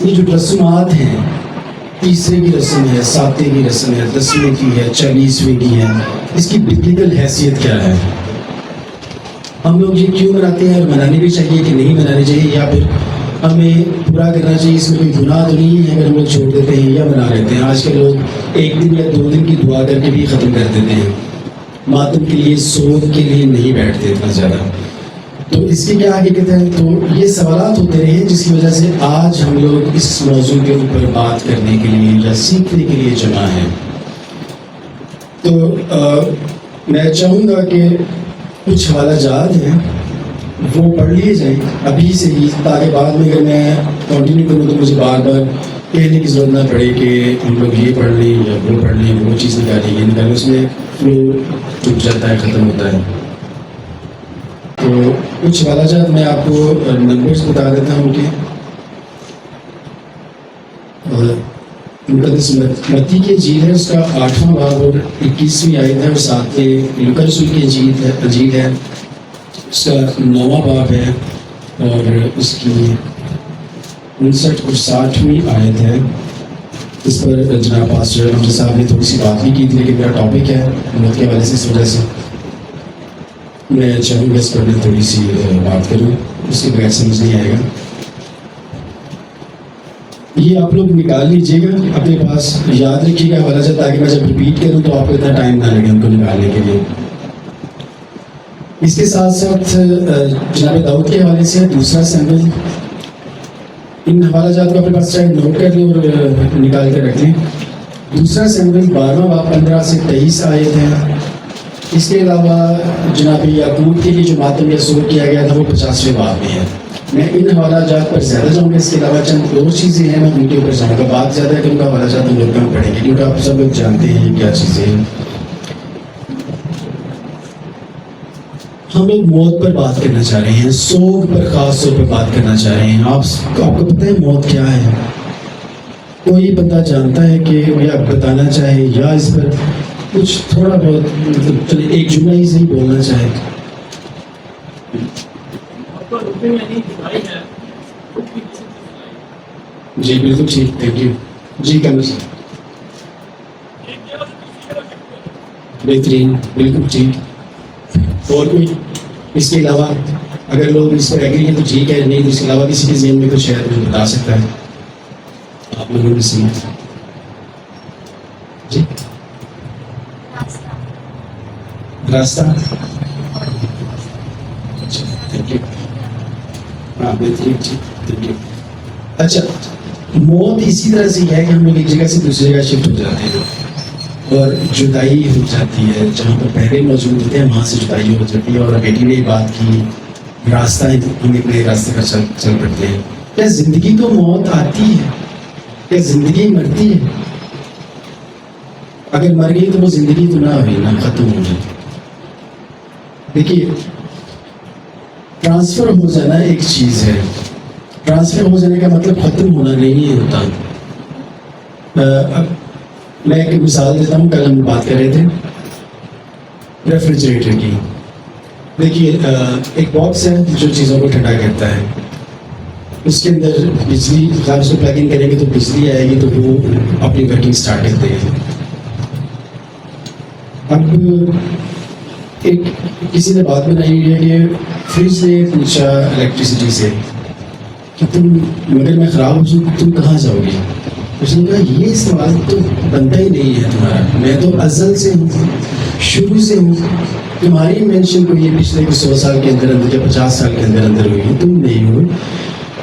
یہ جو رسومات ہیں، تیسرے کی رسم ہے، ساتویں کی رسم ہے، 10ویں کی ہے، 40ویں کی ہے، اس کی ببلیکل حیثیت کیا ہے؟ ہم لوگ یہ کیوں مناتے ہیں اور منانے بھی چاہیے کہ نہیں منانے چاہیے، یا پھر ہمیں پورا کرنا چاہیے؟ اس میں کوئی گناہ تو نہیں ہے اگر ہم لوگ چھوڑ دیتے ہیں یا منا لیتے ہیں؟ آج کل لوگ 1 دن یا 2 دن کی دعا کر کے بھی ختم کر دیتے ہیں، ماتم کے لیے، سوگ کے لیے نہیں بیٹھتے اتنا زیادہ۔ تو اس کی کیا حقیقت ہے؟ تو یہ سوالات ہوتے رہے ہیں جس کی وجہ سے آج ہم لوگ اس موضوع کے اوپر بات کرنے کے لیے یا سیکھنے کے لیے جمع ہیں۔ تو میں چاہوں گا کہ کچھ حوالہ جات ہیں وہ پڑھ لیے جائیں ابھی سے ہی، تاکہ بعد میں اگر میں کنٹینیو کروں تو مجھے بار بار کہنے کی ضرورت نہ پڑے کہ ہم لوگ یہ پڑھ لیں یا وہ پڑھ لیں، وہ چیز نکالیں یہ نکالیں، اس میں فلو ٹوٹ جاتا ہے، ختم ہوتا ہے۔ تو کچھ حوالہ جات میں آپ کو نمبرز بتا دیتا ہوں کہ مقدس متی کی انجیل ہے، اس کا 8واں باب اور 21ویں آیت ہے، اور ساتھ میں لوکا رسول کی انجیل ہے، اس کا 9واں باب ہے اور اس کی 59 اور 60ویں آیت ہے۔ اس پر جناب پاسٹر امجد صاحب نے تھوڑی سی بات بھی کی تھی، لیکن میرا ٹاپک ہے موت کے حوالے سے، اس وجہ سے میں چاہوں گا اس پر میں تھوڑی سی بات کروں، اس کے بغیر سمجھ نہیں آئے گا۔ یہ آپ لوگ نکال لیجیے گا اپنے پاس، یاد رکھیے گا حوالہ جات، تاکہ میں جب ریپیٹ کروں تو آپ کو اتنا ٹائم نہ لگے ان کو نکالنے کے لیے۔ اس کے ساتھ ساتھ جناب داؤد کے حوالے سے 2 سیموئیل، ان حوالہ جات کو اپنے پاس چاہے نوٹ کر لیں اور نکال کے رکھ لیں۔ 2 سیموئیل 12واں باب 15 سے 23 آیت ہے۔ اس کے علاوہ جناب یعقوب کے لیے جو ماتم یا سوگ کیا گیا تھا وہ 50ویں باب میں ہے۔ میں ان حوالہ جات پر زیادہ جاؤں گا، اس کے علاوہ چند اور چیزیں ہیں میں ان کے اوپر جاؤں گا، بات زیادہ ہے کہ ان کا حوالہ جات ہم لوگ کم پڑھیں گے، کیونکہ آپ سب لوگ جانتے ہیں یہ کیا چیزیں ہیں۔ ہم لوگ موت پر بات کرنا چاہ رہے ہیں، سوگ پر خاص طور پر بات کرنا چاہ رہے ہیں۔ آپ کو پتہ ہے موت کیا ہے؟ کوئی بندہ جانتا ہے کہ یا بتانا چاہے یا اس پر کچھ تھوڑا بہت مطلب ایک جملہ ہی صحیح بولنا چاہے؟ جی بالکل ٹھیک، تھینک یو جی، بہترین، بالکل ٹھیک۔ اور کوئی اس کے علاوہ اگر لوگ اس پر ایگری ہیں تو ٹھیک ہے، نہیں تو اس کے علاوہ کسی کے ذہن میں کچھ ہے مجھے بتا سکتا ہے آپ لوگوں نے سنا؟ جی راستہ، اچھا تھینک یو، ہاں بہترین، ٹھیک تھینک یو۔ اچھا، موت اسی طرح سے ہے کہ ہم لوگ ایک جگہ سے دوسری جگہ شفٹ ہو جاتے ہیں اور جدائی ہو جاتی ہے، جہاں پر پہلے موجود ہوتے ہیں وہاں سے جدائی ہو جاتی ہے۔ اور بیٹی نے بات کی راستہ ہے، ہم ایک نئے راستے پر چل پڑتے ہیں۔ کیا زندگی تو موت آتی ہے؟ کیا زندگی مرتی ہے؟ اگر مر گئی تو وہ زندگی تو نہ ہوئی، نہ ختم ہو گئی۔ دیکھیے، ٹرانسفر ہو جانا ایک چیز ہے، ٹرانسفر ہو جانے کا مطلب ختم ہونا نہیں ہوتا۔ میں ایک مثال دیتا ہوں، کل ہم بات کر رہے تھے ریفریجریٹر کی۔ دیکھیے ایک باکس ہے جو چیزوں کو ٹھنڈا کرتا ہے، اس کے اندر بجلی، اگر اس کو پلگ ان کریں گے تو بجلی آئے گی تو وہ اپنی ورکنگ اسٹارٹ کر دے گی۔ اب ایک کسی نے بات بنائی ہوئی ہے کہ فریج نے پوچھا الیکٹریسٹی سے کہ مگر میں خراب ہو جاؤں تم کہاں جاؤ گے؟ اس نے کہا یہ سوال تو بنتا ہی نہیں ہے تمہارا، میں تو ازل سے ہوں، شروع سے ہوں، تمہاری انوینشن کو یہ پچھلے 100 سال کے اندر یا 50 سال کے اندر ہوئی ہے، تم نہیں ہو۔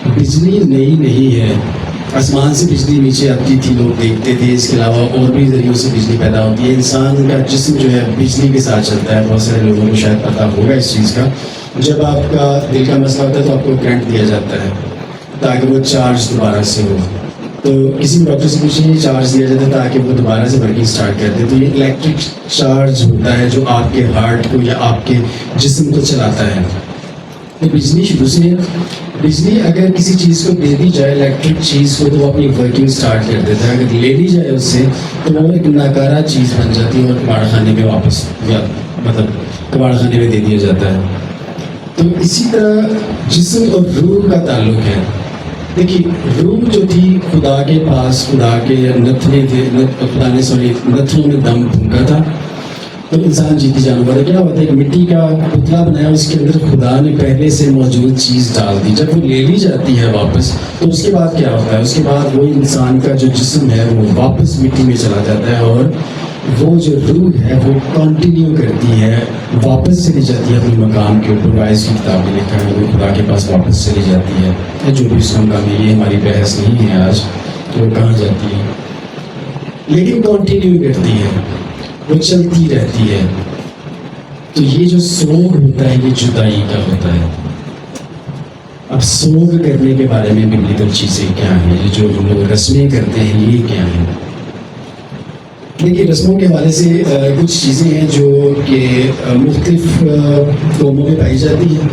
بجلی نئی نہیں ہے، آسمان سے بجلی نیچے آتی تھی، لوگ دیکھتے تھے، اس کے علاوہ اور بھی ذریعوں سے بجلی پیدا ہوتی ہے۔ انسان کا جسم جو ہے بجلی کے ساتھ چلتا ہے، بہت سارے لوگوں کو شاید پتہ ہوگا اس چیز کا۔ جب آپ کا دل کا مسئلہ ہوتا ہے تو آپ کو کرنٹ دیا جاتا ہے تاکہ وہ چارج دوبارہ سے ہو۔ تو کسی ڈاکٹر سے پوچھیں چارج دیا جاتا ہے تاکہ وہ دوبارہ سے ورکنگ اسٹارٹ کر دے۔ تو یہ الیکٹرک چارج ہوتا ہے جو آپ کے ہارٹ کو یا آپ کے جسم کو چلاتا ہے۔ تو بجلی شروع سے ہے، بجلی اگر کسی چیز کو دے دی جائے، الیکٹرک چیز کو، تو وہ اپنی ورکنگ اسٹارٹ کر دیتا ہے۔ اگر لے لی جائے اس سے تو وہ ایک ناکارہ چیز بن جاتی ہے اور کباڑ خانے میں واپس، یا مطلب کباڑ خانے میں دے دیا جاتا ہے۔ تو اسی طرح جسم اور روح کا تعلق ہے۔ دیکھیے روح جو تھی خدا کے پاس، خدا کے نتنے تھے، خدا نے نتنوں میں دم پھونکا تھا، تو انسان جیتی جانور ہے. کیا ہوتا ہے کہ مٹی کا پتلا بنایا، اس کے اندر خدا نے پہلے سے موجود چیز ڈال دی. جب وہ لے لی جاتی ہے واپس، تو اس کے بعد کیا ہوتا ہے؟ اس کے بعد وہ انسان کا جو جسم ہے وہ واپس مٹی میں چلا جاتا ہے، اور وہ جو روح ہے وہ کنٹینیو کرتی ہے، واپس چلی جاتی ہے اپنے مقام کے اوپر. وائس کی کتاب میں لکھا ہے وہ خدا کے پاس واپس چلی جاتی ہے. جو بھی اس کا مقام ہے، یہ ہماری بحث نہیں ہے آج کہ وہ کہاں جاتی ہے، لیکن کنٹینیو کرتی ہے، وہ چلتی رہتی ہے. تو یہ جو سوگ ہوتا ہے یہ جدائی کا ہوتا ہے. اب سوگ کرنے کے بارے میں ببلیکل چیزیں کیا ہیں، یہ جو ہم لوگ رسمیں کرتے ہیں یہ کیا ہیں؟ دیکھیے رسموں کے حوالے سے کچھ چیزیں ہیں جو کہ مختلف قوموں میں پائی جاتی ہیں.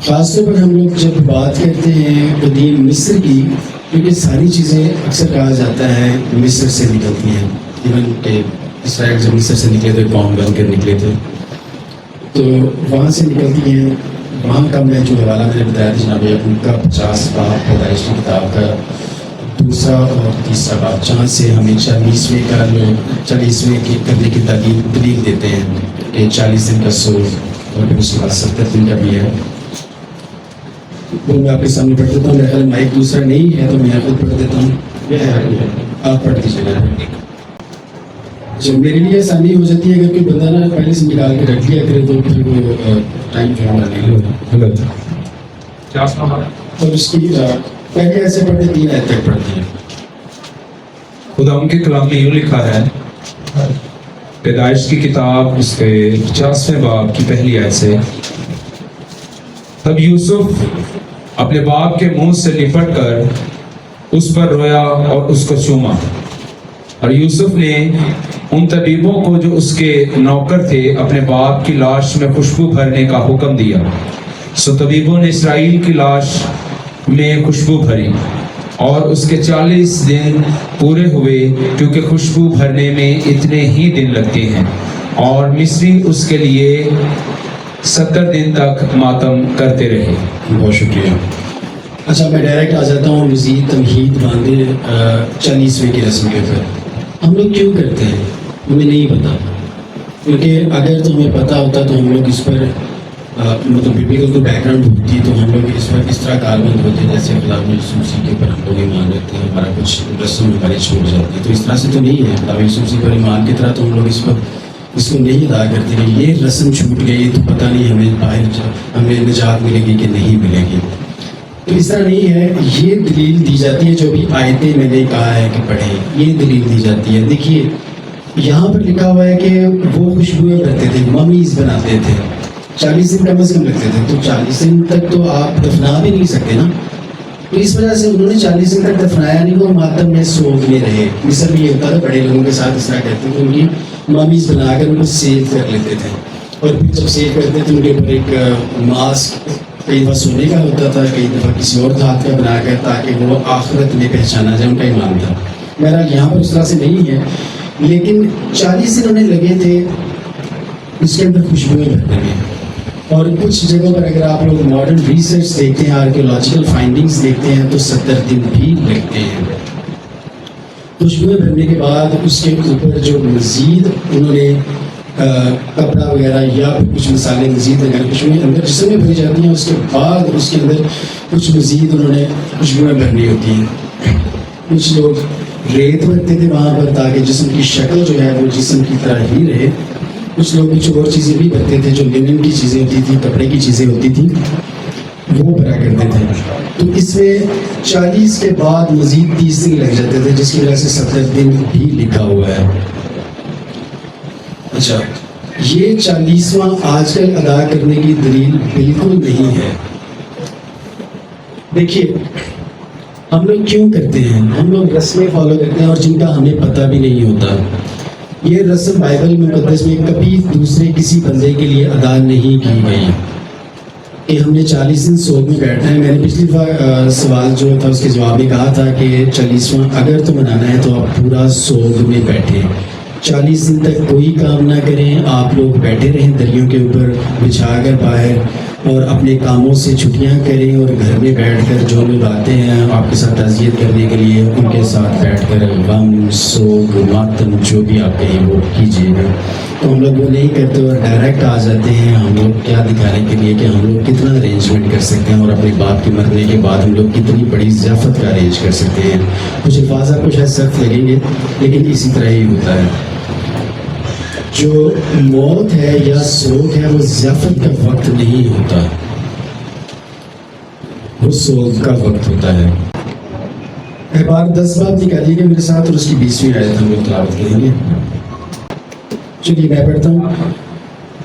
خاص طور پر ہم لوگ جب بات کرتے ہیں قدیم مصر کی، کیونکہ ساری چیزیں اکثر کہا جاتا ہے مصر سے نکلتی ہیں. ایون کہ اسرائیل جب مصر سے نکلے تھے قوم بن کر نکلے تھے، تو وہاں سے نکلتی ہیں. وہاں کا میں جو حوالہ میں نے بتایا تھا جناب یعقوب کا 50 باب پیدائش کی کتاب کا 2 اور 3 باب، جہاں سے ہمیں 40ویں کا جو 40ویں کی کرنے کی دلیل دیتے ہیں کہ 40 دن کا سوگ اور پھر اس کے بعد 70 دن کا بھی ہے. وہ میں آپ کے سامنے پڑھ دیتا ہوں. میرا خیال مائک دوسرا نہیں ہے تو میں خود پڑھ دیتا ہوں. یہ ہے آپ پڑھ دیجیے گا. جو میرے لیے آسانی ہو جاتی ہے اگر کوئی بندہ نا پہلے سے نکال کے رکھ لیا کرے تو پھر وہ ٹائم جو ہے غلط ہے. اور اس کی پہلے ایسے پڑھتے 3 آیت تک پڑھتے ہیں. خدا ان کے کلام میں یوں لکھا ہے، پیدائش کی کتاب اس کے 50ویں باب کی پہلی آیت سے، تب یوسف اپنے باپ کے منہ سے لپٹ کر اس پر رویا اور اس کو چوما. اور یوسف نے ان طبیبوں کو جو اس کے نوکر تھے اپنے باپ کی لاش میں خوشبو بھرنے کا حکم دیا. سو طبیبوں نے اسرائیل کی لاش میں خوشبو بھری اور اس کے 40 دن پورے ہوئے، کیونکہ خوشبو بھرنے میں اتنے ہی دن لگتے ہیں. اور مصری اس کے لیے 70 دن تک ماتم کرتے رہے. بہت شکریہ. اچھا میں ڈائریکٹ آ جاتا ہوں مزید تمہید باندھے 40ویں کی رسم کے اوپر. ہم لوگ کیوں کرتے ہیں ہمیں نہیں پتا، کیونکہ اگر تو ہمیں پتا ہوتا تو ہم لوگ اس پر مطلب بیبلیکل کو بیک گراؤنڈ ہوتی تو ہم لوگ اس پر اس طرح کاربند ہوتے جیسے خدا یسوع مسیح کے اوپر ہم لوگ ایمان رکھتے ہیں، ہمارا کچھ رسم ہماری چھوٹ جاتی ہے. تو اس طرح سے تو نہیں ہے. خدا یسوع مسیح پر ایمان کی طرح تو ہم لوگ اس کو نہیں ادا کرتے کہ یہ رسم چھوٹ گئی تو پتہ نہیں ہمیں نجات ملے گی کہ نہیں ملے گی. تو اس طرح نہیں ہے. یہ دلیل دی جاتی ہے جو بھی آیتیں میں نے کہا ہے کہ پڑھیں، یہ دلیل دی جاتی ہے. دیکھیے یہاں پر لکھا ہوا ہے کہ وہ خوشبوئیں کرتے تھے، ممیز بناتے تھے. 40 دن کم از کم لگتے تھے. تو 40 دن تک تو آپ دفنا بھی نہیں سکتے نا. تو اس وجہ سے انہوں نے 40 دن تک دفنایا نہیں، وہ ماتم میں سوگ میں رہے. مصر میں یہ ہوتا تھا، بڑے لوگوں کے ساتھ اس طرح کرتے تھے، ان کی ممیز بنا کر ان کو سیو کر لیتے تھے. اور پھر جب سیو کرتے تھے ان کے اوپر ایک ماسک کئی دفعہ سونے کا ہوتا تھا، کئی دفعہ کسی اور دھات کا بنا کر، تاکہ وہ آخرت میں پہچانا جائے. ان کا ایمان تھا. میرا یہاں پر اس طرح سے نہیں ہے، لیکن 40 دن انہیں لگے تھے اس کے اندر خوشبوئیں بھرنے میں. اور کچھ جگہوں پر اگر آپ لوگ ماڈرن ریسرچ دیکھتے ہیں، آرکیولوجیکل فائنڈنگز دیکھتے ہیں تو 70 دن بھی لگتے ہیں. خوشبوئیں بھرنے کے بعد اس کے اوپر جو مزید انہوں نے کپڑا وغیرہ یا پھر کچھ مسالے مزید اگر خوشبوئیں اندر جسم میں بھری جاتی ہیں، اس کے بعد اس کے اندر کچھ مزید انہوں نے خوشبوئیں بھرنی ہوتی ہیں. کچھ لوگ ریت بھرتے تھے وہاں پر تاکہ جسم کی شکل جو ہے وہ جسم کی طرح ہی رہے. کچھ لوگ کچھ اور چیزیں بھی بھرتے تھے جو لنن کی چیزیں ہوتی تھیں، کپڑے کی چیزیں ہوتی تھیں، وہ بھرا کرتے تھے. تو اس میں 40 کے بعد مزید 30 دن لگ جاتے تھے، جس کی وجہ سے 70 دن بھی لکھا ہوا ہے. اچھا یہ 40واں آج کل ادا کرنے کی دلیل بالکل نہیں ہے. دیکھیے ہم لوگ کیوں کرتے ہیں؟ ہم لوگ رسمیں فالو کرتے ہیں اور جن کا ہمیں پتہ بھی نہیں ہوتا. یہ رسم بائبل مقدس میں کبھی دوسرے کسی بندے کے لیے ادا نہیں کی گئی کہ ہم نے 40 دن سوگ میں بیٹھنا ہے. میں نے پچھلی سوال جو تھا اس کے جواب میں کہا تھا کہ 40واں اگر تو منانا ہے تو آپ پورا سوگ میں بیٹھیں، 40 دن تک کوئی کام نہ کریں. آپ لوگ بیٹھے رہیں دریوں کے اوپر بچھا کر باہر، اور اپنے کاموں سے چھٹیاں کریں اور گھر میں بیٹھ کر جو لوگ آتے ہیں آپ کے ساتھ تعزیت کرنے کے لیے ان کے ساتھ بیٹھ کر غم سوگ ماتم جو بھی آپ کہیں وہ کیجیے گا. تو ہم لوگ وہ نہیں کرتے اور ڈائریکٹ آ جاتے ہیں. ہم لوگ کیا دکھانے کے لیے کہ ہم لوگ کتنا ارینجمنٹ کر سکتے ہیں اور اپنے باپ کے مرنے کے بعد ہم لوگ کتنی بڑی ضیافت کا ارینج کر سکتے ہیں. کچھ الفاظ آپ کو شاید سخت لگیں گے لیکن اسی طرح ہی ہوتا ہے. جو موت ہے یا سوگ ہے وہ ضیافت کا وقت نہیں ہوتا, وہ سوگ کا وقت ہوتا ہے. احبار 10 باب نکالیے گا میرے ساتھ اور اس کی 20ویں آیت ہم لوگ تلاوت کریں گے. چلیے میں پڑھتا ہوں.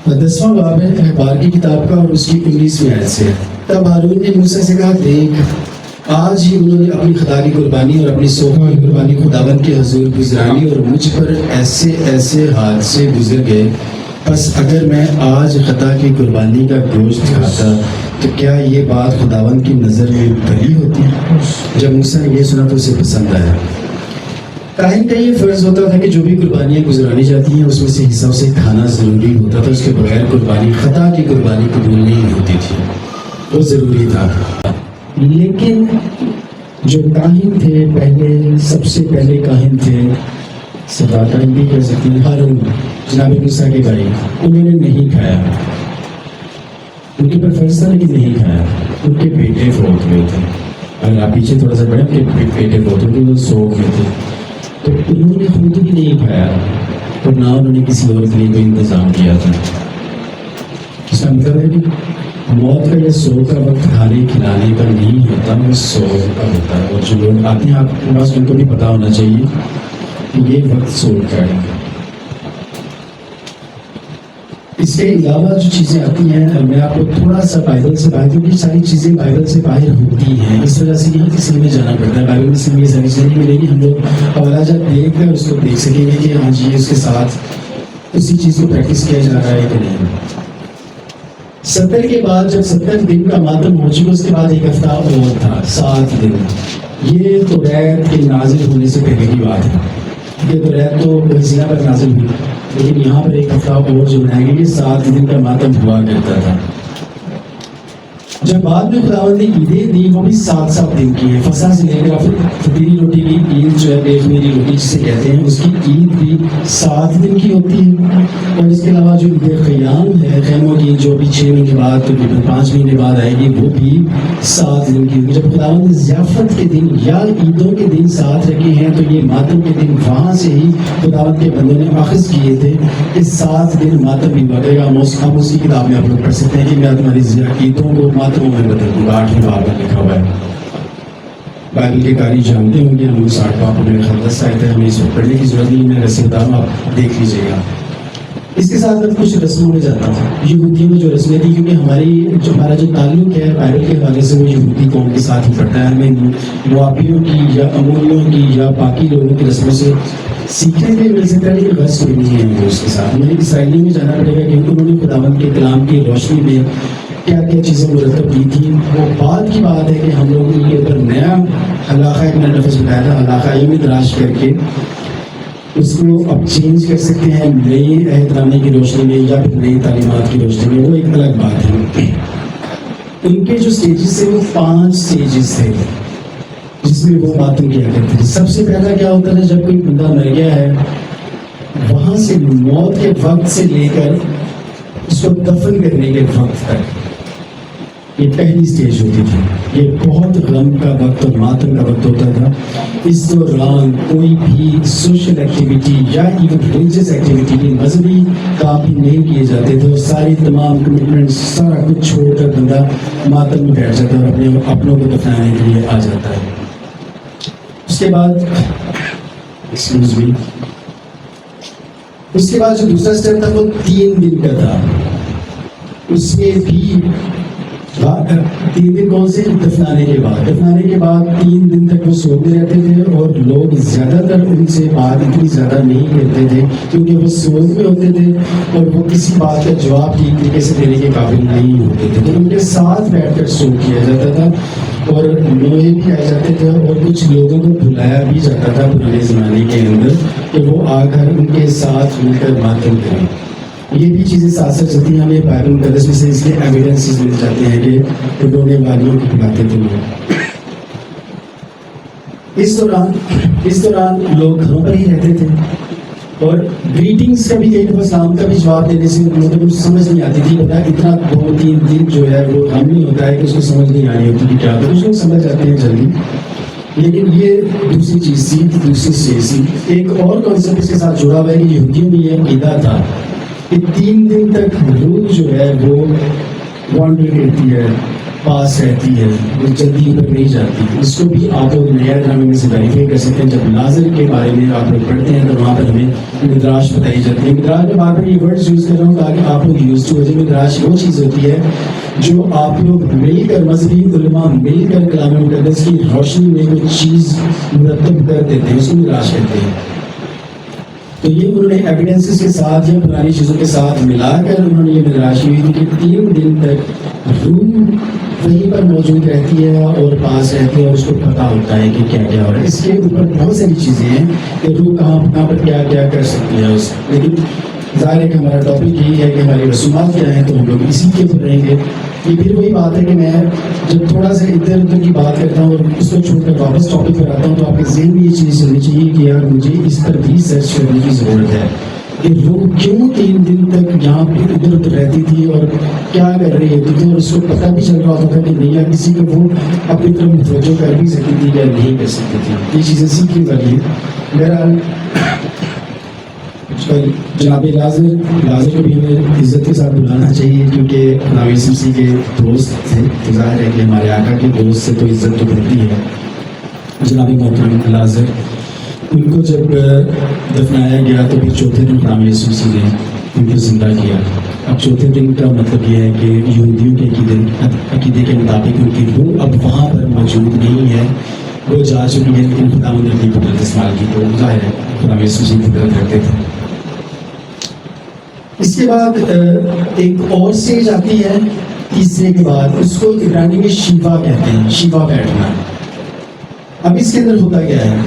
10واں باب ہے احبار کی کتاب کا اور اس کی 19ویں آیت سے. تب ہارون نے موسیٰ سے کہا دیکھ آج ہی انہوں نے اپنی خدا کی قربانی اور اپنی سوگ کی قربانی خداوند کے حضور گزرانی اور مجھ پر ایسے ایسے حادثے گزر گئے, بس اگر میں آج خطا کی قربانی کا گوشت کھاتا تو کیا یہ بات خداوند کی نظر میں بھلی ہوتی؟ جب موسیٰ نے یہ سنا تو اسے پسند آیا. کاہن کا یہ فرض ہوتا تھا کہ جو بھی قربانیاں گزرانی جاتی ہیں اس میں سے حصہ اسے کھانا ضروری ہوتا تھا. اس کے بغیر قربانی خطا کی قربانی قبول نہیں ہوتی تھی, وہ ضروری تھا. لیکن جو کاہن تھے پہلے, سب سے پہلے کاہن تھے, سدا کاہن بھی کہہ سکتے ہیں, ہارون جناب موسیٰ کے بھائی, انہوں نے نہیں کھایا. ان کے پر فرض تھا لیکن نہیں کھایا. ان کے بیٹے فوت ہوئے تھے. اگر آپ پیچھے تھوڑا سا پڑھیں کہ بیٹے فوت ہوئے تھے, وہ سوگ میں تھے, تو انہوں نے خود بھی نہیں کھایا اور نہ انہوں نے کسی اور کے لیے کوئی انتظام کیا تھا. اس کا مطلب ہے کہ موت کا یا سوگ کا وقت کھانے کھلانے کا نہیں ہوتا, وہ سوگ کا ہوتا ہے. اور جو لوگ آتے ہیں آپ کے پاس ان کو بھی پتہ ہونا چاہیے کہ یہ وقت سوگ کا ہے. اس کے علاوہ جو چیزیں آتی ہیں میں آپ کو تھوڑا سا بائبل سے باہر, کیونکہ ساری چیزیں بائبل سے باہر ہوتی ہیں, اس وجہ سے یہاں کسی میں جانا پڑتا ہے. بائبل میں سے یہ ساری چیزیں نہیں ملیں گی. ہم لوگ حوالہ جات دیکھ کر اس کو دیکھ سکیں گے کہ ہاں جی اس کے ساتھ اسی چیز کو پریکٹس کیا جا رہا ہے کہ نہیں. 70 کے بعد جب 70 دن کا ماتم ہو چکا اس کے بعد ایک ہفتہ اور تھا, 7 دن. یہ تو ریت کے نازل ہونے سے پہلے کی بات ہے. یہ تو ریت تو بحسینہ پر نازل ہوئی, لیکن یہاں پر ایک ہفتہ اور جو بنایا گیا, یہ 7 دن کا ماتم ہوا کرتا تھا. جب بعد میں خداوند نے عیدیں دی وہ بھی 7 دن کی ہیں. فصح سے لے کر فطیری روٹی کی عید جو ہے بیخ میری روٹی جسے کہتے ہیں, اس کی عید بھی 7 دن کی ہوتی ہے. اور اس کے علاوہ جو عید قیام ہے خیموں کی, جو بھی 6 مہینے بعد تقریباً 5 مہینے بعد آئے گی, وہ بھی 7 دن کی ہوگی. جب خداوند نے ضیافت کے دن یا عیدوں کے دن ساتھ رکھے ہیں تو یہ ماتم کے دن وہاں سے ہی خداوند کے بندوں نے اخذ کیے تھے کہ 7 دن ماتم بھی بڑھے گا. ہم اسی کتاب میں آپ لوگ پڑھ سکتے ہیں کہ میں تمہاری عیدوں کو ماتموں میں بدل دوں گا. 8ویں باب میں لکھا ہوا ہے. بائبل کے قاری جانتے ہوں گے, ہم لوگ 60 باب میں خلص آئے تھے, ہمیں اس وقت پڑھنے کی ضرورت نہیں. میں ویسے بتا رہا ہوں, آپ دیکھ لیجیے گا. اس کے ساتھ میں کچھ رسموں میں جاتا ہوں. یہودیوں میں جو رسمیں تھیں, کیونکہ ہمارا جو تعلق ہے بائبل کے حوالے سے وہ یہودی قوم کے ساتھ ہی پڑتا ہے. ہمیں موابیوں کی یا اموریوں کی یا باقی لوگوں کی رسموں سے سیکھنے کے مل سکتا ہے, لیکن غرض کوئی نہیں ہے ہمیں اس کے ساتھ. ہمیں اسرائیلیوں میں جانا پڑے گا کیونکہ انہوں نے خداوند کے کلام کی روشنی میں کیا کیا چیزیں مرتب کی تھیں. وہ بعد کی بات ہے کہ ہم لوگ ان کے اوپر نیا علاقہ, ایک میں نے لفظ بتایا تھا, علاقہ یہ میں تلاش کر کے اس کو اب چینج کر سکتے ہیں نئی عہد نامے کی روشنی میں یا پھر نئی تعلیمات کی روشنی میں. وہ ایک الگ بات ہے. ان کے جو سٹیجز تھے وہ 5 سٹیجز تھے جس میں وہ ماتم کیا کرتے تھے. سب سے پہلا کیا ہوتا ہے, جب کوئی بندہ مر گیا ہے وہاں سے موت کے وقت سے لے کر اس کو دفن کرنے کے وقت تک یہ پہلی سٹیج ہوتی تھی. یہ بہت غم کا وقت اور ماتم کا وقت ہوتا تھا. اس دوران کوئی بھی سوشل ایکٹیویٹی یا ایون ریلیجیس ایکٹیویٹی, مذہبی کام بھی نہیں کیے جاتے تھے. اور ساری تمام کمٹمنٹس سارا کچھ چھوڑ کر بندہ ماتم میں بیٹھ جاتا ہے اور اپنے اپنوں کو دفنانے کے لیے آ جاتا ہے. اس کے بعد جو دوسرا اسٹیپ تھا وہ 3 دن کا تھا. اس میں بھی 3 دن کون سے, دفنانے کے بعد 3 دن تک وہ سوتے رہتے تھے. اور لوگ زیادہ تر ان سے بات اتنی زیادہ نہیں کرتے تھے کیونکہ وہ سوگ میں ہوتے تھے اور وہ کسی بات کا جواب ٹھیک طریقے سے دینے کے قابل نہیں ہوتے تھے. تو ان کے ساتھ بیٹھ کر سوگ کیا جاتا تھا اور لوہے بھی آئے جاتے تھے اور کچھ لوگوں کو بلایا بھی جاتا تھا پرانے زمانے کے اندر کہ وہ آ کر ان کے ساتھ مل کر ماتم کریں. یہ بھی چیزیں ساتھ ساتھ چلتی ہیں. ہمیں بائبل مقدس میں سے اس کے ایویڈنسز مل جاتے ہیں کہ رونے والیوں کو پلاتے تھے لوگ. اس دوران لوگ گھروں پر ہی رہتے تھے اور گریٹنگس کا بھی کئی دفعہ سلام کا بھی جواب دینے سے لوگوں کو کچھ سمجھ نہیں آتی تھی. پتا اتنا 2-3 دن جو ہے وہ ہم نہیں ہوتا ہے کہ اس کو سمجھ نہیں آ رہی ہوتی کہ کیا. تو کچھ لوگ سمجھ جاتے ہیں جلدی, لیکن یہ دوسری چیز تھی, دوسری اسٹیج تھی. ایک اور کانسیپٹ اس کے ساتھ جڑا ہوا ہے کہ یہودیوں میں یہ عقیدہ تھا کہ 3 دن تک روح جو ہے وہ وانڈر کرتی ہے, پاس رہتی ہے, وہ جلدی اوپر نہیں جاتی. اس کو بھی آپ لوگ نیا نامے میں سے ویریفائی کر سکتے ہیں. جب لازر کے بارے میں آپ لوگ پڑھتے ہیں تو وہاں پر ہمیں مدراش بتائی جاتی ہے. مدراش میں بار بار یہ ورڈز یوز کر رہا ہوں تاکہ آپ لوگ یوز ٹو ہو جائے. مدراش وہ چیز ہوتی ہے جو آپ لوگ مل کر, مذہبی علماء مل کر کلام مقدس کی روشنی میں کوئی چیز مرتب کر دیتے ہیں, اس کو مدراش کہتے ہیں. تو یہ انہوں نے ایویڈنسز کے ساتھ یا پرانی چیزوں کے ساتھ ملا کر انہوں نے یہ مدراش ہوئی تھی کہ 3 دن تک روح وہیں پر موجود رہتی ہے اور پاس رہتی ہے اور اس کو پتہ ہوتا ہے کہ کیا کیا ہو رہا ہے. اس کے اوپر بہت ساری چیزیں ہیں کہ روح کہاں پر کیا کیا کر سکتی ہے. لیکن ظاہر ہے کہ ہمارا ٹاپک یہی ہے کہ ہماری رسومات کیا ہیں, تو ہم لوگ اسی کے اوپر رہیں گے. یہ پھر وہی بات ہے کہ میں جب تھوڑا سا ادھر ادھر کی بات کرتا ہوں اور اس کو چھوڑ کر واپس ٹاپک پر آتا ہوں تو آپ کے ذہن میں یہ چیز چلنی چاہیے کہ یار مجھے اس پر بھی سرچ کرنے کی ضرورت ہے کہ روح کیوں 3 دن تک یہاں پہ ادھر ادھر رہتی تھی اور کیا کر رہی ہوتی تھی, اور اس کو پتہ بھی چل رہا ہوتا تھا کہ نہیں, یا کسی کو وہ اپنی طرف متوجہ کر بھی سکتی تھی یا نہیں کر سکتی تھی. یہ چیزیں سیکھنے والی ہیں. بہرحال جناب لازر کو بھی ہمیں عزت کے ساتھ بلانا چاہیے کیونکہ نبی یسوع کے دوست تھے. تو ظاہر ہے کہ ہمارے آقا کے دوست سے تو عزت تو بنتی ہے. جناب محترم لازر, ان کو جب دفنایا گیا تو پھر 4تھے دن نبی یسوع نے ان کو زندہ کیا. اب 4تھے دن کا مطلب یہ ہے کہ یہودیوں کے عقیدے کے مطابق ان کی روح اب وہاں پر موجود نہیں ہے, وہ جا چکی ہے, لیکن خدا نے اپنی قدرت استعمال کی. تو ظاہر ہے خدا یسوع کی قدرت رکھتے تھے. اس کے بعد ایک اور اسٹیج آتی ہے تیسرے کے بعد, اس کو عبرانی میں شیوا کہتے ہیں, شیوا بیٹھنا. اب اس کے اندر ہوتا کیا ہے,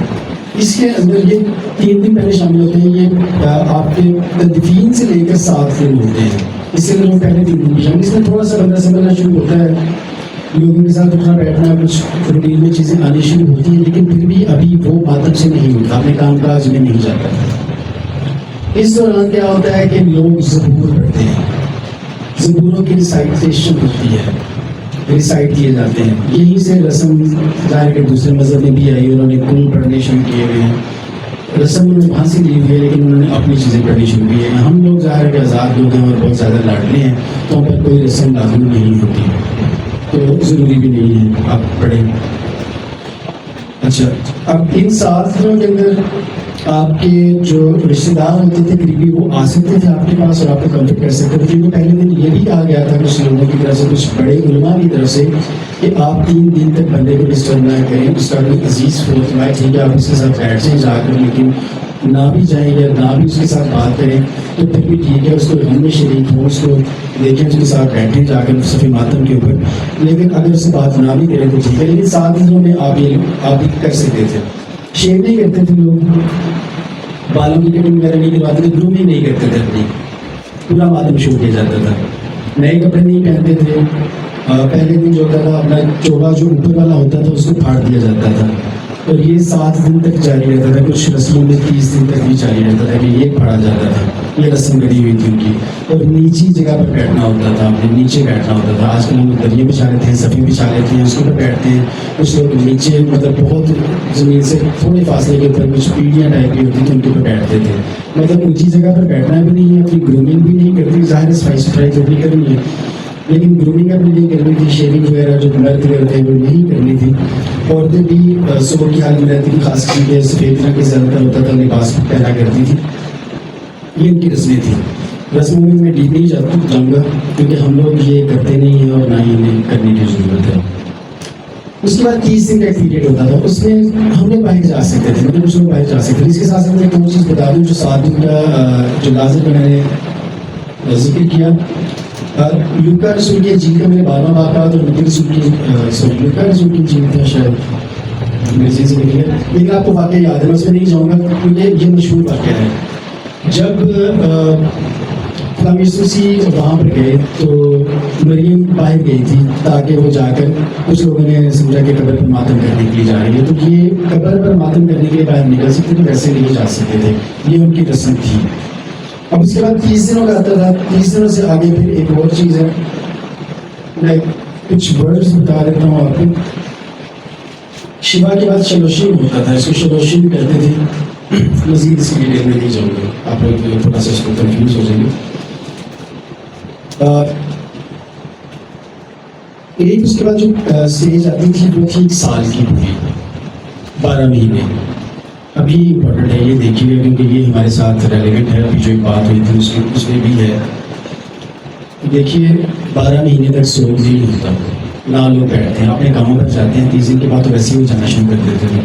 اس کے اندر یہ 3 دن پہلے شامل ہوتے ہیں. یہ آپ کے تدفین سے لے کر 7 دن ہوتے ہیں. اس کے اندر وہ پہلے 3 دن بھی شامل. اس میں تھوڑا سا بندہ سمجھنا شروع ہوتا ہے, لوگوں کے ساتھ اٹھنا بیٹھنا, کچھ روٹین میں چیزیں آنی شروع ہوتی ہیں, لیکن پھر بھی ابھی وہ ماتم سے نہیں ہوتا, اپنے کام کاج میں نہیں جاتا. اس دوران کیا ہوتا ہے کہ لوگ زبور پڑھتے ہیں, زبوروں کی ریسائٹیشن ہوتی ہے, ریسائٹ کیے جاتے ہیں. یہیں سے رسم ظاہر کہ دوسرے مذہب میں بھی آئی, انہوں نے کل پڑھنے شروع کیے ہوئے ہیں. رسم انہوں نے وہاں سے لی ہوئی ہے, لیکن انہوں نے اپنی چیزیں پڑھنی شروع کی ہیں. ہم لوگ ظاہر کہ آزاد لوگ ہیں اور بہت زیادہ لاڈلے ہیں, تو ہم پر کوئی رسم لازم نہیں ہوتی, تو ضروری بھی نہیں ہے آپ پڑھیں. اچھا, اب ان 7 دنوں کے اندر آپ کے جو رشتے دار ہوتے تھے قریبی, وہ آ سکتے تھے آپ کے پاس اور آپ کو کمفرٹ کر سکتے تھے. کیونکہ پہلے دن یہ بھی کہا گیا تھا کچھ لوگوں کی طرف سے, کچھ بڑے علماء کی طرف سے, کہ آپ 3 دن تک بندے کو ڈسٹرب نہ کریں. اس کا کوئی عزیز فوت ہوا ہے, ٹھیک ہے, آپ اس کے ساتھ بیٹھ جائیں جا کر, لیکن نہ بھی جائیں یا نہ بھی اس کے ساتھ بات کریں تو پھر بھی ٹھیک ہے. اس کو غم میں شریک ہوں, اس کو دیکھیں, اس کے ساتھ بیٹھیں جا کر صفی ماتم کے اوپر. لیکن اگر اس سے بات نہ بھی کریں تو ٹھیک ہے, لیکن 7 دنوں میں آپ یہ کر سکتے تھے. شیو نہیں کرتے تھے لوگ, بالوں کی کٹنگ وغیرہ نہیں کرواتے تھے, گرومنگ نہیں کرتے تھے, اپنی پورا ماتم شروع کیا جاتا تھا. نئے کپڑے نہیں پہنتے تھے. پہلے دن جو ہوتا تھا اپنا چوڑا جو اوپر والا ہوتا تھا اس کو پھاڑ دیا جاتا تھا, اور یہ 7 دن تک جاری رہتا تھا. کچھ رسموں میں 30 دن تک بھی جاری رہتا تھا کہ یہ پھاڑا جاتا تھا. یہ رسم کری ہوئی تھی ان کی. اور نیچی جگہ پر بیٹھنا ہوتا تھا, اپنے نیچے بیٹھنا ہوتا تھا. آج کل ہم دریا بچھا لیتے ہیں, صفی بچھا لیتے ہیں, اس کے اوپر بیٹھتے ہیں. کچھ لوگ نیچے مطلب بہت زمین سے تھوڑے فاصلے کے اوپر کچھ پیڑیاں ٹائپ کی ہوتی تھیں, ان کے اوپر بیٹھتے تھے. مطلب اونچی جگہ پر بیٹھنا بھی نہیں ہے, اپنی گرومنگ بھی نہیں کرتی. ظاہر صفائی ستھرائی تو نہیں کرنی ہے, لیکن گرومنگ اپنی نہیں کرنی تھی. شیونگ وغیرہ جو مرد کرتے ہیں وہ نہیں کرنی تھی. عورتیں بھی صبح کی حال میں رہتی تھی, خاص کر کے سفید رنگ کا زیادہ تر ہوتا تھا, لباس پہنا کرتی تھی. یہ ان کی رسمیں تھیں. رسموں میں میں ڈیپ نہیں جاؤں گا کیونکہ ہم لوگ یہ کرتے نہیں ہیں اور نہ ہی انہیں کرنے کی ضرورت ہے. اس کے بعد 30 دن کا ایک پیریڈ ہوتا تھا, اس میں ہم لوگ باہر جا سکتے تھے, مطلب کچھ لوگ باہر جا سکتے تھے. اس کے ساتھ ساتھ ایک اور چیز بتا دوں, جو 7 دن کا جو لازر کا میں نے ذکر کیا, لوکا رسول کی انجیل کا میں نے 12واں باب پڑھا تو لوکا رسول کی انجیل تھا شاید, میری چیز سے نہیں ہے, لیکن آپ کو واقعہ یاد ہے, میں اس میں نہیں جاؤں گا کیونکہ یہ مشہور واقعہ ہے. جب خدام یسوع مسیح وہاں پر گئے تو مریم باہر گئی تھی تاکہ وہ جا کر کچھ لوگوں نے سمجھا کہ قبر پر ماتم کرنے کے لیے جا رہی ہے، تو یہ قبر پر ماتم کرنے کے لیے باہر نکل سکتے تھے، ویسے نہیں جا سکتے تھے، یہ ان کی رسم تھی۔ اب اس کے بعد 30 دنوں کا آتا تھا، 30 دنوں سے آگے پھر ایک اور چیز ہے، میں کچھ ورڈز بتا دیتا ہوں آپ کو۔ شیوا کے بعد شلوشیم ہوتا تھا، اس کو شلوشیم کہتے تھے، مزید اس کی ڈیٹیل میں نہیں جاؤں گا، آپ لوگ تھوڑا سا اس کو کنفیوز ہو جائیں گے۔ ایک اس کے بعد جو اسٹیج آتی تھی وہ تھی 1 سال کی پوری، 12 مہینے۔ اب یہ امپورٹنٹ ہے، یہ دیکھیے گا کیونکہ یہ ہمارے ساتھ ریلیونٹ ہے، ابھی جو ایک بات ہوئی تھی اس میں بھی ہے۔ دیکھیے 12 مہینے تک سوگ نہیں ہوتا، نہ لوگ بیٹھتے ہیں، اپنے کاموں پر جاتے ہیں، 30 دن کے بعد تو ویسے ہی وہ جانا شروع کر دیتے تھے،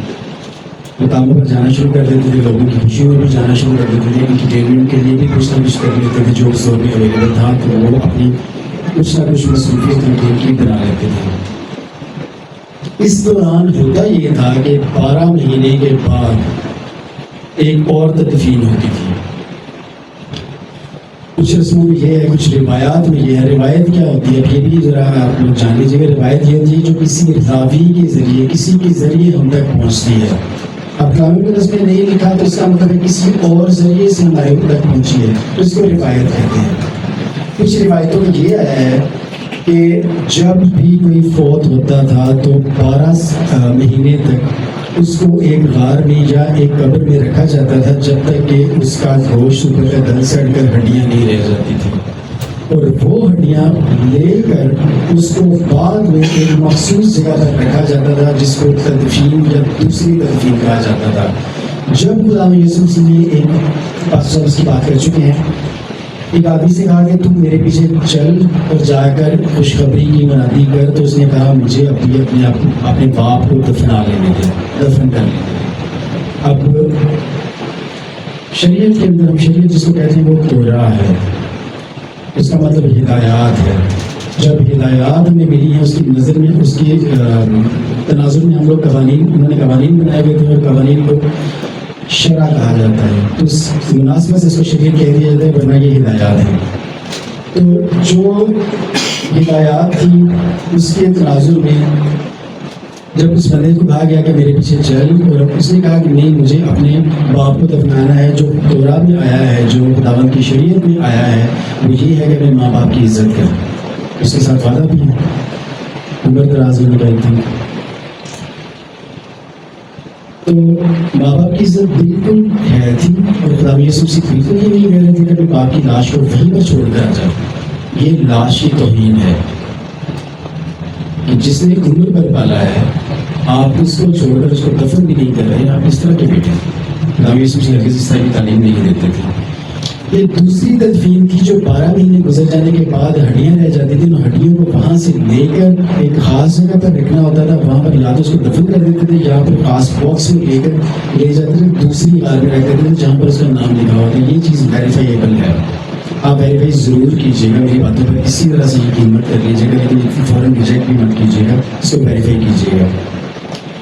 وہ کاموں پر جانا شروع کر دیتے تھے، لوگوں کی خوشیوں میں بھی جانا شروع کر دیتے تھے، انٹرٹینمنٹ کے لیے بھی کچھ نہ کچھ کر لیتے تھے جو اس دور میں اویلیبل تھا، تو وہ اپنی کچھ نہ کچھ مصروفیت ان کی بنا لیتے تھے۔ اس دوران ہوتا یہ تھا کہ 12 مہینے کے بعد ایک اور تدفین ہوتی تھی۔ کچھ رسموں میں یہ ہے، کچھ روایات میں یہ ہے۔ روایت کیا ہوتی ہے، اب یہ بھی ذرا آپ لوگ جان لیجیے گا۔ روایت یہ ہوتی ہے جو کسی راوی کے ذریعے، کسی کے ذریعے ہم تک پہنچتی ہے۔ اب کلام مقدس میں نہیں لکھا تو اس کا مطلب ہے کسی اور ذریعے سے ہمارے تک پہنچی ہے، تو اس کو روایت کہتے ہیں۔ کچھ روایتوں میں یہ آیا ہے کہ جب بھی کوئی فوت ہوتا تھا تو 12 مہینے تک اس کو ایک غار میں یا ایک قبر میں رکھا جاتا تھا، جب تک کہ اس کا گوشت اوپر کا دل سڑ کر ہڈیاں نہیں رہ جاتی تھیں، اور وہ ہڈیاں لے کر اس کو بعد میں ایک مخصوص جگہ پر رکھا جاتا تھا جس کو تدفین یا دوسری تدفین کہا جاتا تھا۔ جب خدا یسوع مسیح نے ایک پاسٹر اس کی بات کر چکے ہیں، ایک آدمی سے کہا کہ تم میرے پیچھے چل اور جا کر خوشخبری کی منادی کر، تو اس نے کہا مجھے ابھی اپنے باپ کو دفنا لینے دے، دفن کر لینے دے۔ اب شریعت کے اندر، ہم شریعت جس کو کہتے ہیں وہ تورا ہے، اس کا مطلب ہدایات ہے۔ جب ہدایات ہمیں ملی ہیں اس کی نظر میں، اس کی تناظر میں ہم لوگ قوانین، انہوں نے قوانین بنائے ہوئے تھے اور قوانین کو شرع کہا جاتا ہے، تو اس مناسبت سے اس کو شریعت کہہ دیا جاتا ہے، ورنہ یہ ہدایات ہیں۔ تو جو ہدایات تھی اس کے تناظر میں جب اس بندے کو کہا گیا کہ میرے پیچھے چل، اور اس نے کہا کہ نہیں، مجھے اپنے باپ کو دفنانا ہے، جو تورات میں آیا ہے، جو خداوند کی شریعت میں آیا ہے، وہ یہ ہے کہ اپنے ماں باپ کی عزت کریں۔ اس کے ساتھ وعدہ بھی ہے، عمر دراز ہونے کا ایک دن۔ تو ماں باپ کی عزت بالکل ہے تھی، اور خدا یسوع مسیح بالکل یہ نہیں کہہ رہے تھے کہ اپنے باپ کی لاش کو وہیں پر چھوڑ کر آ جائے۔ یہ لاش کی توہین ہے کہ جس نے عمر پر پالا ہے، آپ اس کو چھوڑ کر اس کو دفن بھی نہیں کر رہے، آپ اس طرح کے بیٹے۔ خدا یسوع مسیح ہرگز اس طرح کی تعلیم نہیں دیتے تھے۔ یہ دوسری تدفین تھی جو 12 مہینے گزر جانے کے بعد ہڈیاں رہ جاتی تھیں، ان ہڈیوں کو وہاں سے لے کر ایک خاص جگہ پر رکھنا ہوتا تھا، وہاں پر یا تو اس کو دفن کر دیتے تھے یا پھر خاص باکس میں لے کر لے جاتے تھے، دوسری غار میں رکھ دیتے تھے جہاں پر اس کا نام لکھا ہوتا ہے۔ یہ چیز ویریفائیبل ہے، آپ ویریفائی ضرور کیجیے گا، میری باتوں پر اسی طرح سے یقین مت کر لیجیے گا، لیکن فوراً ریجیکٹ بھی مت کیجیے گا، اس کو ویریفائی کیجیے گا۔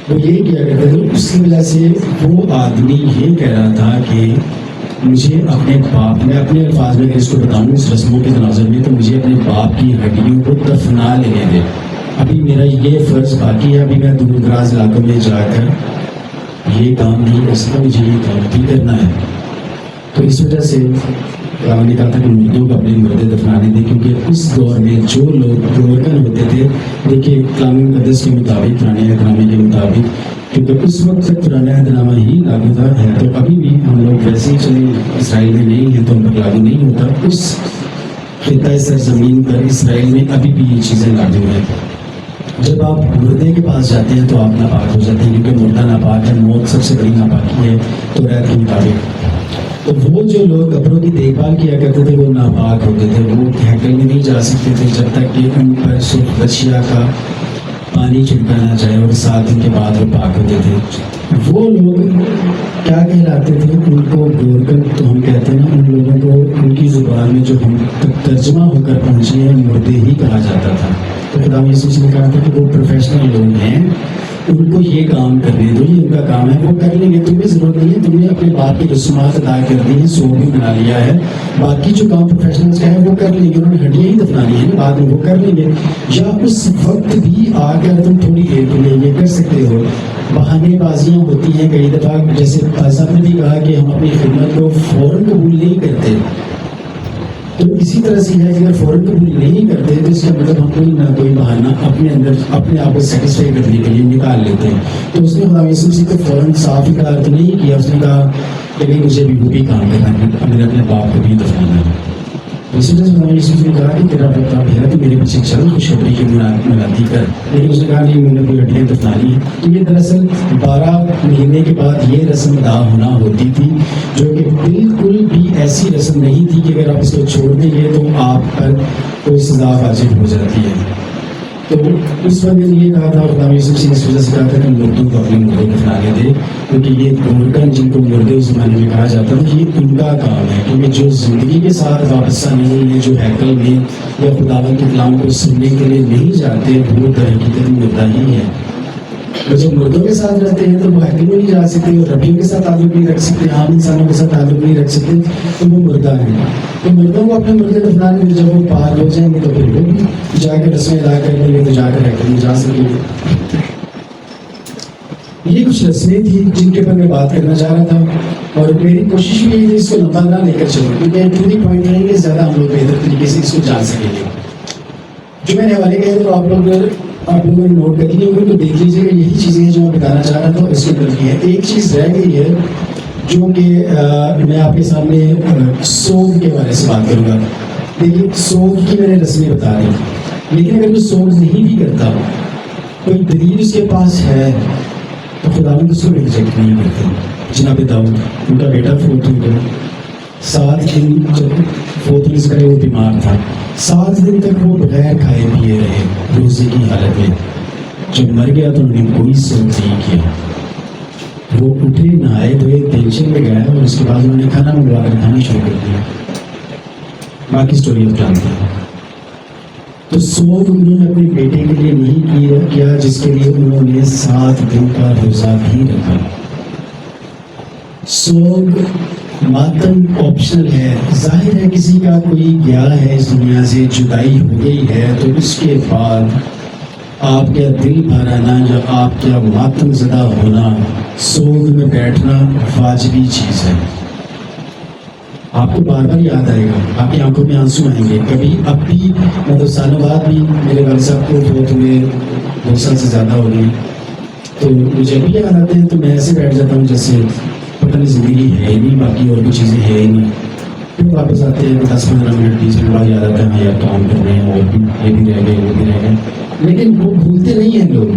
وہ یہ کیا کرتے تھے، اس کی وجہ سے وہ آدمی یہ کہہ رہا تھا کہ مجھے اپنے باپ، میں اپنے الفاظ میں اگر اس کو بتاؤں اس رسموں کے تناظر میں، تو مجھے اپنے باپ کی ہڈیوں کو دفنا لینے دے، ابھی میرا یہ فرض باقی ہے، ابھی میں دور دراز علاقوں میں جا کر یہ کام نہیں کر سکتا، مجھے یہ کام بھی کرنا ہے۔ تو اس وجہ سے میں نے کہا تھا کہ مردوں کو اپنے مردے دفنانے دیں، کیونکہ اس دور میں جو لوگ گورکن ہوتے تھے، دیکھیے کلام مقدس کے مطابق، پرانے عہد نامے کے مطابق، کیونکہ اس وقت تک پرانا عہد نامہ ہی لاگو تھا، ہے تو ابھی بھی ہم لوگ ویسے ہی چلے اسرائیل میں نہیں ہیں تو ہم پر لاگو نہیں ہوتا، اس خطۂ سرزمین پر اسرائیل میں ابھی بھی یہ چیزیں لاگو ہیں۔ جب آپ مردے کے پاس جاتے ہیں تو آپ ناپاک ہو جاتے ہیں، کیونکہ مردہ ناپاک ہے، موت سب سے بڑی ناپاکی ہے تورات کے مطابق۔ تو وہ جو لوگ قبروں کی دیکھ بھال کیا کرتے تھے وہ ناپاک ہوتے تھے، وہ ہیکل میں نہیں جا سکتے تھے جب تک کہ ان پر سرخ غشیا کا پانی چھڑکا نہ جائے، اور 7 دن کے بعد وہ پاک ہوتے تھے۔ وہ لوگ کیا کہلاتے تھے، ان کو گورکن تو ہم کہتے ہیں، ان لوگوں کو ان کی زبان میں جو ہم تک ترجمہ ہو کر پہنچے ہیں مردے ہی کہا جاتا تھا۔ تو خدا یسوع نے کہا تھا کہ وہ پروفیشنل لوگ ہیں ان کو یہ کام کرنے دو، یہ ان کا کام ہے، وہ کر لیں گے، تمہیں ضرورت نہیں ہے، تم نے اپنے باپ کی رسومات ادا کر دی ہیں، سو بھی بنا لیا ہے، باقی جو کام پروفیشنلز کا ہے وہ کر لیں گے، انہوں نے ہڈیاں ہی دفنانی ہے نا، بعد میں وہ کر لیں گے، یا اس وقت بھی آ کر تم تھوڑی دیر کے لیے یہ کر سکتے ہو۔ بہانے بازیاں ہوتی ہیں کئی دفعہ، جیسے صاحب نے بھی کہا کہ ہم اپنی خدمت کو فوراً قبول نہیں کرتے، تو اسی طرح سے ہے کہ اگر فوراً قبول نہیں کرتے تو اس کا مطلب ہم کوئی نہ کوئی بہانہ اپنے اندر اپنے آپ کو سیٹسفائی کرنے کے لیے نکال لیتے ہیں۔ تو اس نے خدا یسوع مسیح کو فوراً صاف اقرار تو نہیں کیا، اس نے کہا کہ نہیں مجھے بھی وہ بھی کام کرنا ہے، ہمیں اپنے باپ کو بھی دفنانا ہے۔ اسی طرح سے خدا یسوع مسیح نے کہا کہ تیرا باپ ہے تو میرے پیچھے چل، خوشخبری کی منادی کر، لیکن اس نے کہا نہیں میں نے کوئی ہڈیاں دفنانی ہے۔ تو یہ دراصل 12 مہینے کے بعد یہ رسم ادا ہونا ہوتی تھی، جو کہ بالکل بھی ایسی رسم نہیں تھی کہ اگر آپ اس کو چھوڑ دیں گے تو آپ پر کوئی سزا واجب ہو جاتی ہے۔ تو اس وقت نے یہ کہا تھا، خدا یسوع مسیح نے اس وجہ سے کہا تھا کہ مردوں کو اپنے مردوں دفنانے دے، کیونکہ یہ گورکن جن کو مردے اس زمانے میں کہا جاتا تھا یہ ان کا کام ہے، کیونکہ جو زندگی کے ساتھ وابستہ نہیں ہے، جو ہیکل میں یا خداوند کے کلام کو سننے کے لیے نہیں جاتے، وہ در حقیقت مردہ ہی ہے۔ اور جب مردوں کے ساتھ رہتے ہیں تو وہ ہیکل میں نہیں جا سکتے، اور ربیوں کے ساتھ تعلق نہیں رکھ سکتے، عام انسانوں کے ساتھ تعلق نہیں رکھ سکتے، تو وہ مردہ ہیں۔ تو مردوں کو اپنے مردے دفنانے میں جب وہ پار ہو جائیں گے تو پھر وہ بھی جا کے رسمیں ادا کر لیں گے، تو جا کر ہیکل میں جا سکیں گے۔ یہ کچھ رسمیں تھیں جن کے پر میں بات کرنا چاہ رہا تھا، اور میری کوشش بھی ہے اس کو لمبا نہ لے کر چلوں، کیونکہ ٹو دی پوائنٹ رہیں گے، زیادہ ہم لوگ بہتر طریقے سے اس کو جان سکیں گے۔ جو میں نے حوالے کہے تو آپ لوگوں نے نوٹ کر لی ہوگی، تو دیکھ لیجیے کہ یہی چیزیں ہیں جو میں بتانا چاہ رہا تھا اس کے اندر کی ہے۔ ایک چیز رہ گئی ہے جو کہ میں آپ کے سامنے سوگ کے بارے سے بات کروں گا۔ دیکھیے سوگ کی میں نے رسمیں بتا دی، لیکن اگر وہ سوگ نہیں بھی کرتا، کوئی دلیل اس کے پاس ہے تو خداوند اس کو ریجیکٹ نہیں کرتے۔ جناب داؤد ان کا بیٹا فوت ہو گیا، 7 دن جب فوت ہونے سے پہلے وہ بیمار تھا، 7 دن تک وہ بغیر کھائے پیے رہے روزے کی حالت میں۔ جب مر گیا تو انہوں نے کوئی سوگ نہیں کیا، وہ اٹھے نہائے دھوئے ٹینشن میں گیا، اور اس کے بعد انہوں نے کھانا منگوا کر کھانا شروع کر دیا۔ باقی اسٹوری آپ جانتے ہیں۔ تو سوگ انہوں نے اپنے بیٹے کے لیے نہیں کیا جس کے لیے انہوں نے 7 دن کا روزہ بھی رکھا۔ سوگ ماتم آپشنل ہے، ظاہر ہے کسی کا کوئی گیا ہے اس دنیا سے، جدائی ہو گئی ہے، تو اس کے بعد آپ کا دل بھر آنا یا آپ کا ماتم زدہ ہونا، سوگ میں بیٹھنا واجبی چیز ہے۔ آپ کو بار بار یاد آئے گا، آپ کی آنکھوں میں آنسو آئیں گے۔ کبھی اب بھی مطلب سالوں بعد بھی میرے والد صاحب کو فوت ہوئے 2 سال سے زیادہ ہو گئی، تو مجھے بھی یاد آتے ہیں، تو میں ایسے بیٹھ جاتا ہوں جیسے پتہ نہیں زندگی ہے ہی نہیں، باقی اور بھی چیزیں ہے ہی نہیں۔ پھر واپس آتے ہیں 10-15 منٹ 20 منٹ بعد یاد آتا ہے ہاں یار کام کر رہے ہیں، اور بھی یہ بھی رہ گئے وہ بھی رہ گئے، لیکن وہ بھولتے نہیں ہیں لوگ۔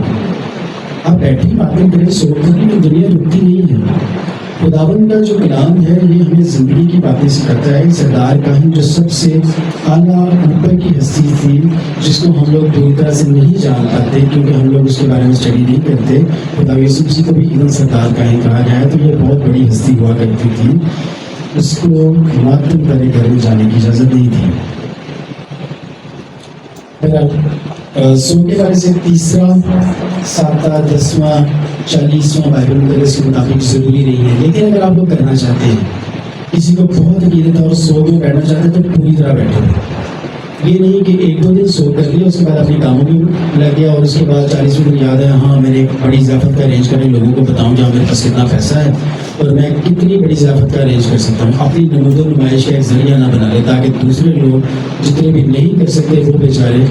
آپ بیٹھے باتیں کریں، سوچ کریں کہ دنیا رکتی نہیں ہے۔ خداوند کا جو کلام ہے یہ ہمیں زندگی کی باتیں سکھاتا ہے۔ سردار کاہن جو سب سے اعلیٰ اوپر کی ہستی تھی، جس کو ہم لوگ پوری طرح سے نہیں جان پاتے کیونکہ ہم لوگ اس کے بارے میں اسٹڈی نہیں کرتے، خدا یسوع مسیح کو بھی ایون سردار کاہن کہا گیا ہے، تو یہ بہت بڑی ہستی ہوا کرتی تھی، اس کو ماتم کرے گھر میں جانے کی اجازت نہیں تھی۔ سو کے بارے سے 3، 7، 10، 40واں بائبل مقدس کے مطابق ضروری نہیں ہے، لیکن اگر آپ لوگ کرنا چاہتے ہیں، کسی کو بہت عقیدت اور سو میں بیٹھنا چاہتے ہیں تو پوری طرح بیٹھو۔ یہ نہیں کہ 1-2 دن سو کر لیا، اس کے بعد اپنے کاموں میں لگ گیا، اور اس کے بعد 40ویں دن یاد ہے ہاں میں نے ایک بڑی ضیافت کا ارینج کرنے لوگوں کو بتاؤں کہ میرے پاس کتنا پیسہ ہے اور میں کتنی بڑی ضیافت کا ارینج کر سکتا ہوں۔ اپنی نمود و نمائش کا ایک ذریعہ نہ بنا لے تاکہ دوسرے لوگ جتنے بھی نہیں کر سکتے وہ بیچارے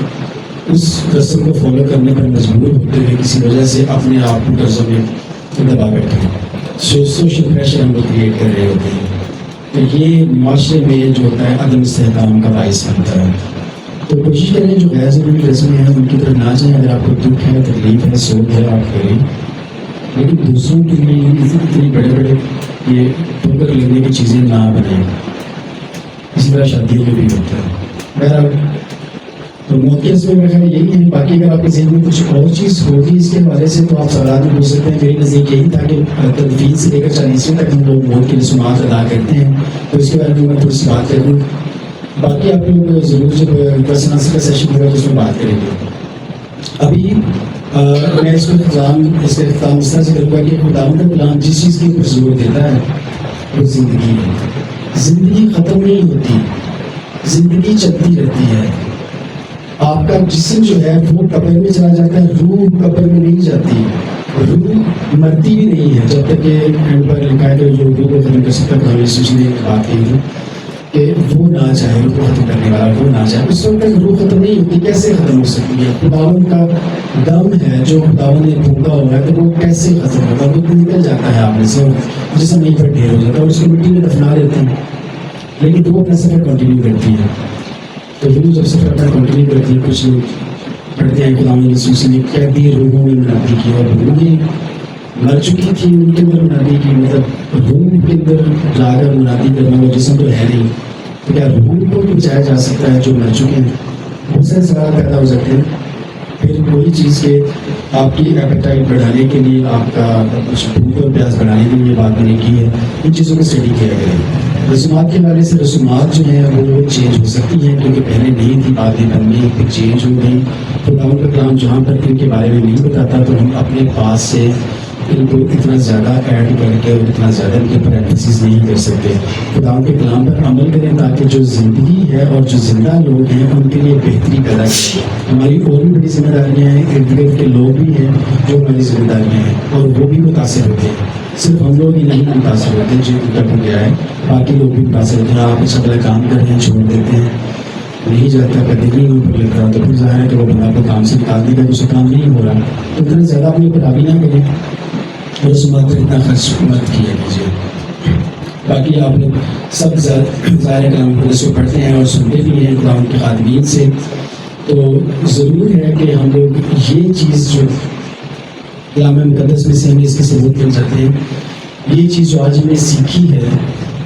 اس رسم کو فالو کرنے پر مجبور ہوتے ہوئے کسی وجہ سے اپنے آپ کو قرضوں میں دبا بیٹھے ہیں۔ سوشل پریشر ہم لوگ کریٹ کر رہے ہوتے ہیں، تو یہ معاشرے میں جو ہوتا ہے عدم استحکام کا باعث بنتا ہے۔ تو کوشش کریں جو غیر ضروری رسمیں ہیں ان کی طرف نہ جائیں۔ اگر آپ کو دکھ ہے، تکلیف ہے، سوگ ہے، آپ کریں، لیکن دوسروں کے لیے اتنی بڑے یہ ٹھوکر لینے کی چیزیں نہ بنائیں۔ اسی طرح شادیوں میں بھی ہوتا ہے۔ بہرحال تو موقعیت میں میرا خیال یہی ہے۔ باقی اگر آپ کے ذہن میں کچھ اور چیز ہوگی اس کے حوالے سے تو آپ سوالات میں پوچھ سکتے ہیں۔ میری نزدیک یہی تھا کہ تدفین سے لے کر 40ویں تک ہم لوگ موت کی رسومات ادا کرتے ہیں، تو اس کے بارے میں تھوڑی سی بات کر دوں۔ باقی آپ لوگ ضرور جب کویشچن آنسر کا سیشن ہوگا تو اس میں بات کریں گے۔ ابھی میں اس کا اختتام اس طرح سے کروں گا کہ خداوند کا کلام جس چیز کے اوپر زور دیتا ہے وہ زندگی ہے. زندگی ختم نہیں ہوتی, زندگی چلتی رہتی ہے. آپ کا جسم جو ہے وہ قبر میں چلا جاتا ہے, روح قبر میں نہیں جاتی, روح مرتی بھی نہیں ہے جب تک کہ اینڈ پر لکھا ہے کہ جو روح کو ختم کر سکتا ہے. ہمیں سوچنے کی بات کہی تھی کہ وہ نہ چاہے, روح کو ختم کرنے والا وہ نہ چاہے. اس وقت تک روح ختم نہیں ہوتی, کیسے ختم ہو سکتی ہے؟ خداوند کا دم ہے جو خداوند نے پھونکا ہوا ہے, تو وہ کیسے ختم ہوگا؟ وہ نکل جاتا ہے آپ میں سے, جسم نہیں پر ڈھیر ہو جاتا ہے اور اس کو مٹی میں دفنا دیتے ہیں, لیکن وہ اپنا سفر کنٹینیو کرتی ہے. تو روح جب سفر اپنا کنٹینیو کرتی ہے, کچھ لوگ پڑھتے ہیں خداوند یسوع نے قیدی روحوں میں منادی کی, اور روحیں مر چکی تھی ان کے اندر منادی کی, مطلب روح کے اندر جا کر منادی کرنا, وہ جسم تو ہے نہیں, تو کیا روح کو بچایا جا سکتا ہے جو مر چکے ہیں؟ بہت سارے سوال پیدا ہو سکتے ہیں. پھر کوئی چیز کے آپ کی ایپیٹائٹ بڑھانے کے لیے, آپ کا کچھ بھوک اور پیاس بڑھانے کے لیے بات میں نے کی ہے, ان چیزوں کو اسٹڈی کیا کریں. رسومات کے حوالے سے رسومات جو ہیں وہ چینج ہو سکتی ہیں, کیونکہ پہلے نہیں تھی, باتیں بن گئی, پھر چینج ہو گئی. خداوند کا کلام جہاں پر ان کے بارے میں نہیں بتاتا تو ہم اپنے پاس سے ان کو اتنا زیادہ ایڈ کر کے اور اتنا زیادہ ان کے پریکٹسز نہیں کر سکتے. خداوند کے کلام پر عمل کریں تاکہ جو زندگی ہے اور جو زندہ لوگ ہیں ان کے لیے بہتری پیدا کریں. ہماری اور بھی بڑی ذمہ داریاں ہیں, ارد گرد کے لوگ بھی ہیں جو ہماری ذمہ داریاں ہیں, اور وہ بھی متاثر ہوتے ہیں. صرف ہم لوگ ہی نہیں متاثر ہوتے جو تک ہو گیا ہے, باقی لوگ بھی متاثر ہوتے ہیں. آپ اچھا بڑا کام کر رہے ہیں, چھوڑ دیتے ہیں, نہیں جاتا, کبھی نہیں اوپر لگتا, تو پھر ظاہر ہے کہ وہ بندہ کو کام سے نکالنے کا اسے کام نہیں ہو رہا. تو اتنا زیادہ اپنے اوپر حاوی نہ کریں, رسومات پر اتنا خرچ مت کیا کیجیے. باقی آپ لوگ سب ظاہر کلام مقدس کو پڑھتے ہیں اور سنتے بھی ہیں خداوند کے خادمین سے, تو ضرور ہے کہ ہم لوگ یہ چیز جو کلام مقدس میں سے ہمیں اس کے ثبوت مل جاتے ہیں, یہ چیز جو آج ہم نے سیکھی ہے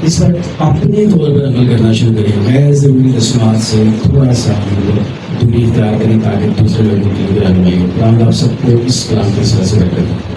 اس پر اپنے طور پر عمل کرنا شروع کریں. غیر ضروری رسومات سے تھوڑا سا ہم لوگ دوری اختیار کریں تاکہ دوسرے لوگوں کی رہنمائی ہو. خداوند آپ سب کو اس کلام کے سلسلے سے